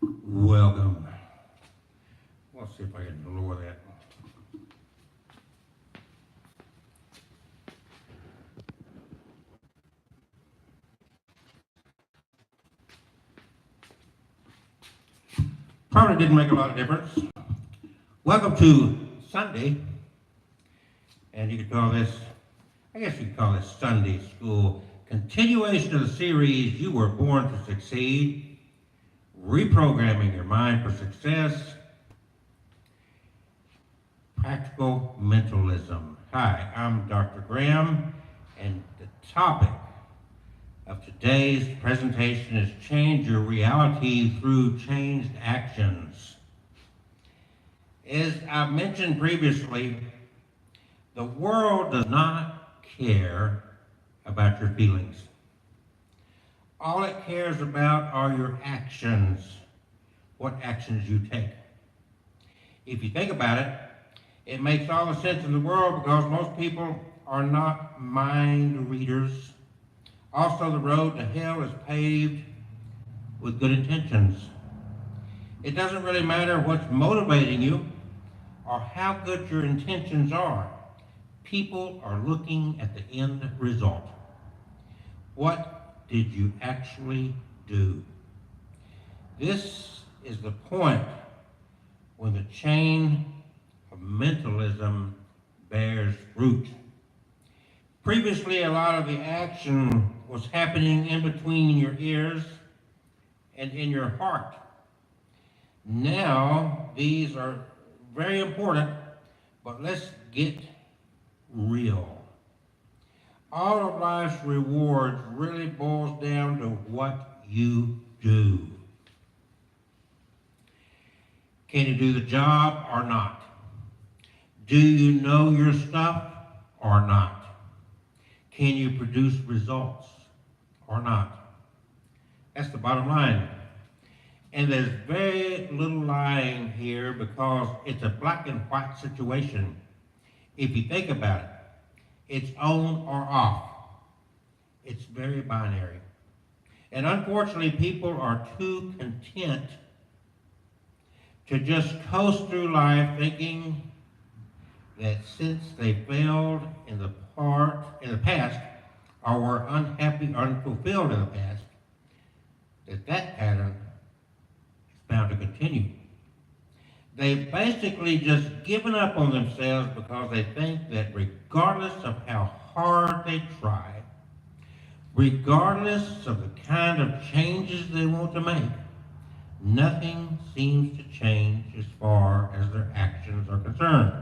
Welcome. Let's see if I can lower that. Probably didn't make a lot of difference. Welcome to Sunday, and you could call this, I guess you could call this Sunday School. Continuation of the series, You Were Born to Succeed, Reprogramming Your Mind for Success, Practical Mentalism. Hi, I'm Dr. Graham, and the topic of today's presentation is Change Your Reality Through Changed Actions. As I mentioned previously, the world does not care about your feelings. All it cares about are your actions, what actions you take. If you think about it, it makes all the sense in the world because most people are not mind readers. Also, the road to hell is paved with good intentions. It doesn't really matter what's motivating you or how good your intentions are. People are looking at the end result. What did you actually do? This is the point when the chain of mentalism bears fruit. Previously, a lot of the action was happening in between your ears and in your heart. Now, these are very important, but let's get real. All of life's rewards really boils down to what you do. Can you do the job or not? Do you know your stuff or not? Can you produce results or not? That's the bottom line. And there's very little lying here because it's a black and white situation. If you think about it, it's on or off. It's very binary. And unfortunately, people are too content to just coast through life thinking that since they failed in the past, or were unhappy or unfulfilled in the past, that pattern is bound to continue. They've basically just given up on themselves because they think that regardless of how hard they try, regardless of the kind of changes they want to make, nothing seems to change as far as their actions are concerned.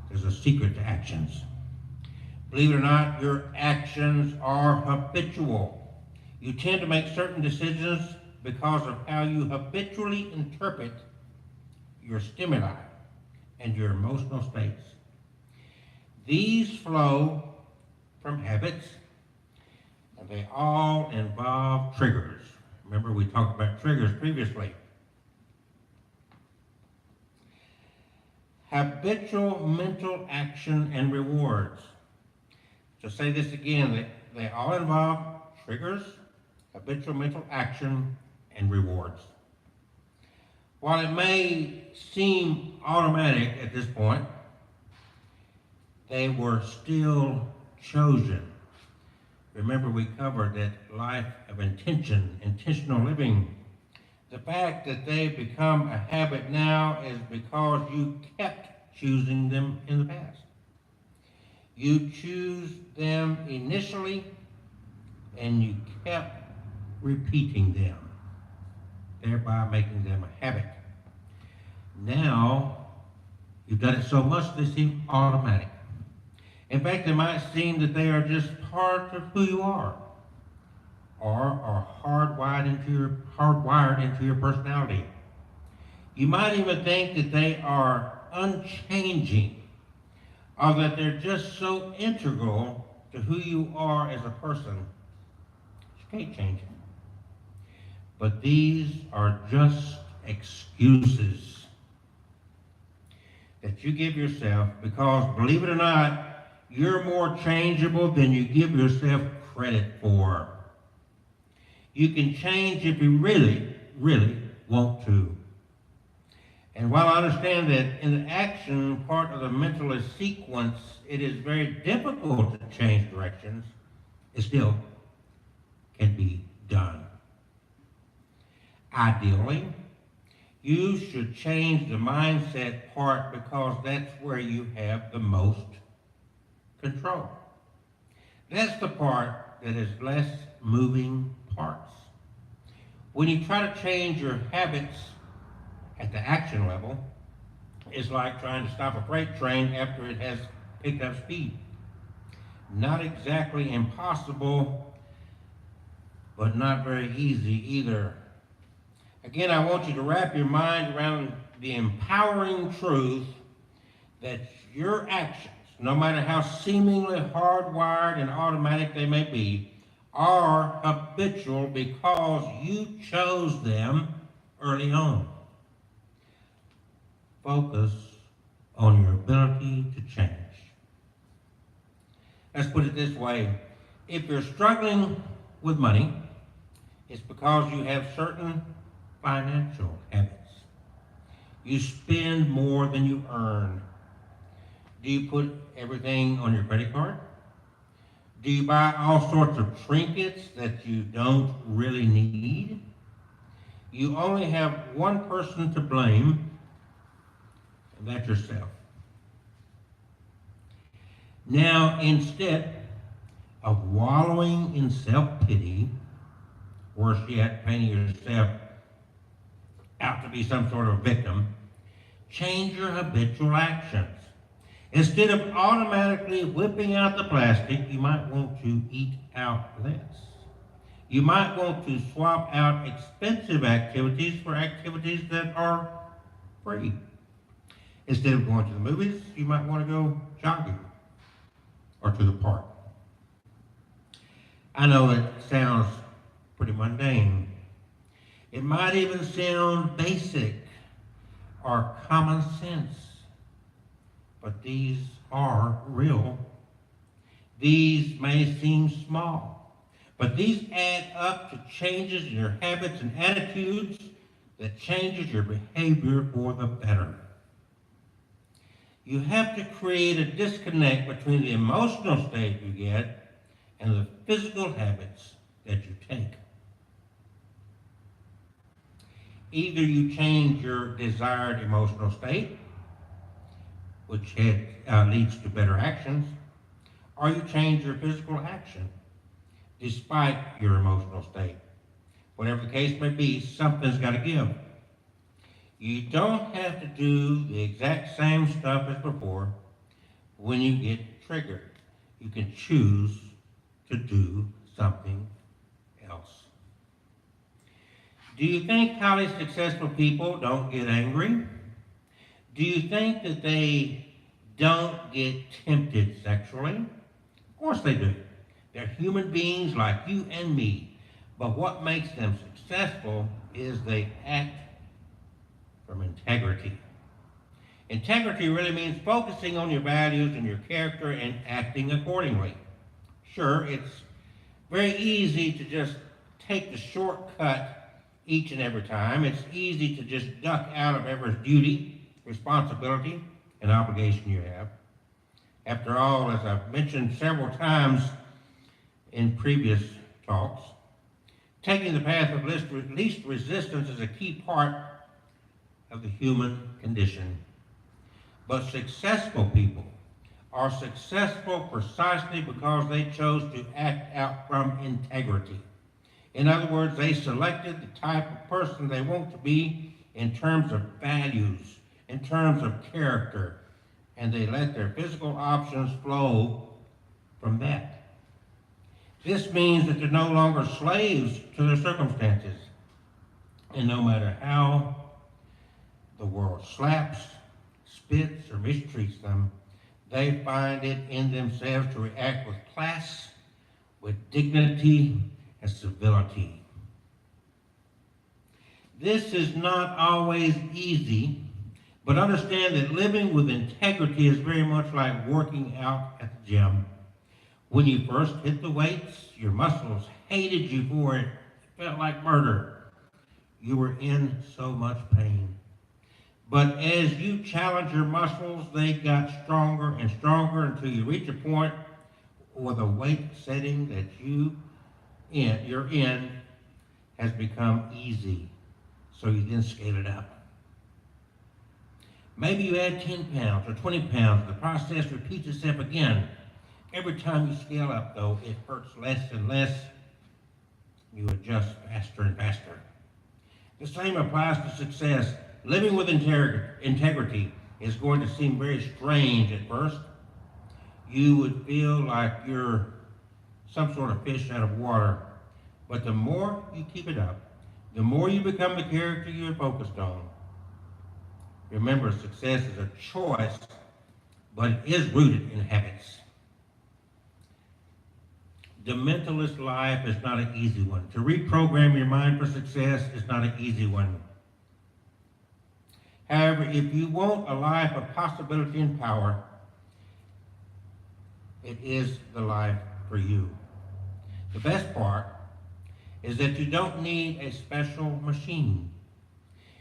There's a secret to actions. Believe it or not, your actions are habitual. You tend to make certain decisions because of how you habitually interpret your stimuli and your emotional states. These flow from habits, and they all involve triggers. Remember, we talked about triggers previously. Habitual mental action and rewards. To say this again, they all involve triggers, habitual mental action, and rewards. While it may seem automatic at this point, they were still chosen. Remember, we covered that life of intentional living. The fact that they become a habit now is because you kept choosing them in the past. You choose them initially, and you kept repeating them, thereby making them a habit. Now, you've done it so much they seem automatic. In fact, it might seem that they are just part of who you are, or are hardwired into your personality. You might even think that they are unchanging, or that they're just so integral to who you are as a person. You can't change it. But these are just excuses that you give yourself because, believe it or not, you're more changeable than you give yourself credit for. You can change if you really, really want to. And while I understand that in the action part of the mentalist sequence, it is very difficult to change directions, it still can be done. Ideally, you should change the mindset part because that's where you have the most control. That's the part that has less moving parts. When you try to change your habits at the action level, it's like trying to stop a freight train after it has picked up speed. Not exactly impossible, but not very easy either. Again, I want you to wrap your mind around the empowering truth that your actions, no matter how seemingly hardwired and automatic they may be, are habitual because you chose them early on. Focus on your ability to change. Let's put it this way. If you're struggling with money, it's because you have certain financial habits. You spend more than you earn. Do you put everything on your credit card? Do you buy all sorts of trinkets that you don't really need? You only have one person to blame, and that's yourself. Now, instead of wallowing in self-pity, worse yet, painting yourself out to be some sort of victim, change your habitual actions. Instead of automatically whipping out the plastic, you might want to eat out less. You might want to swap out expensive activities for activities that are free. Instead of going to the movies, you might want to go jogging or to the park. I know it sounds pretty mundane. It might even sound basic or common sense, but these are real. These may seem small, but these add up to changes in your habits and attitudes that changes your behavior for the better. You have to create a disconnect between the emotional state you get and the physical habits that you take. Either you change your desired emotional state, which leads to better actions, or you change your physical action despite your emotional state. Whatever the case may be, something's got to give. You don't have to do the exact same stuff as before when you get triggered. You can choose to do something else. Do you think highly successful people don't get angry? Do you think that they don't get tempted sexually? Of course they do. They're human beings like you and me. But what makes them successful is they act from integrity. Integrity really means focusing on your values and your character and acting accordingly. Sure, it's very easy to just take the shortcut each and every time. It's easy to just duck out of every duty, responsibility, and obligation you have. After all, as I've mentioned several times in previous talks, taking the path of least resistance is a key part of the human condition. But successful people are successful precisely because they chose to act out from integrity. In other words, they selected the type of person they want to be in terms of values, in terms of character, and they let their physical options flow from that. This means that they're no longer slaves to their circumstances. And no matter how the world slaps, spits, or mistreats them, they find it in themselves to react with class, with dignity, and civility. This is not always easy, but understand that living with integrity is very much like working out at the gym. When you first hit the weights, your muscles hated you for it felt like murder. You were in so much pain. But as you challenge your muscles, they got stronger and stronger until you reach a point where the weight setting that you're in has become easy. So you then scale it up. Maybe you add 10 pounds or 20 pounds. The process repeats itself again. Every time you scale up, though, it hurts less and less. You adjust faster and faster. The same applies to success. Living with integrity is going to seem very strange at first. You would feel like you're some sort of fish out of water. But the more you keep it up, the more you become the character you're focused on. Remember, success is a choice, but it is rooted in habits. The mentalist life is not an easy one. To reprogram your mind for success is not an easy one. However, if you want a life of possibility and power, it is the life for you. The best part is that you don't need a special machine.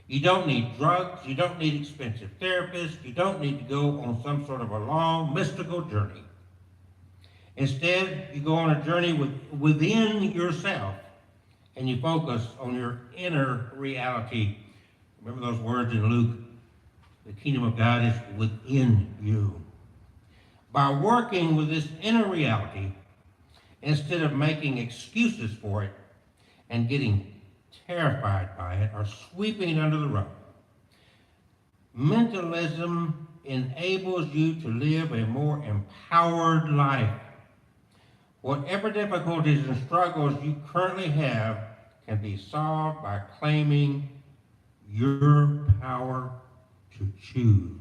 You don't need drugs. You don't need expensive therapists. You don't need to go on some sort of a long, mystical journey. Instead, you go on a journey within yourself, and you focus on your inner reality. Remember those words in Luke? The kingdom of God is within you. By working with this inner reality, instead of making excuses for it and getting terrified by it or sweeping it under the rug, mentalism enables you to live a more empowered life. Whatever difficulties and struggles you currently have can be solved by claiming your power to choose.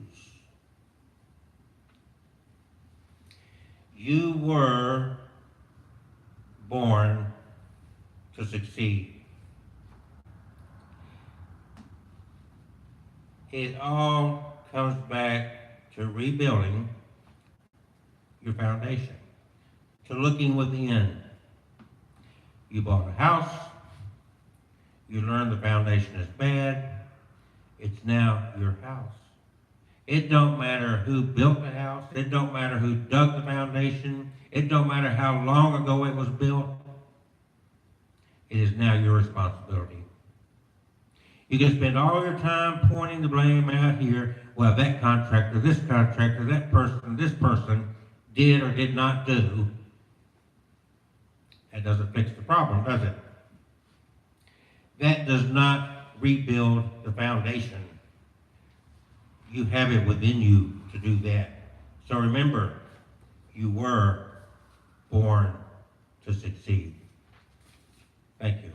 You were born to succeed. It all comes back to rebuilding your foundation, to looking within. You bought a house, you learned the foundation is bad, it's now your house. It don't matter who built the house, it don't matter who dug the foundation, it don't matter how long ago it was built. It is now your responsibility. You can spend all your time pointing the blame out here. Well, that contractor, that person, this person did or did not do. That doesn't fix the problem, does it? That does not rebuild the foundation. You have it within you to do that. So remember, you were born to succeed. Thank you.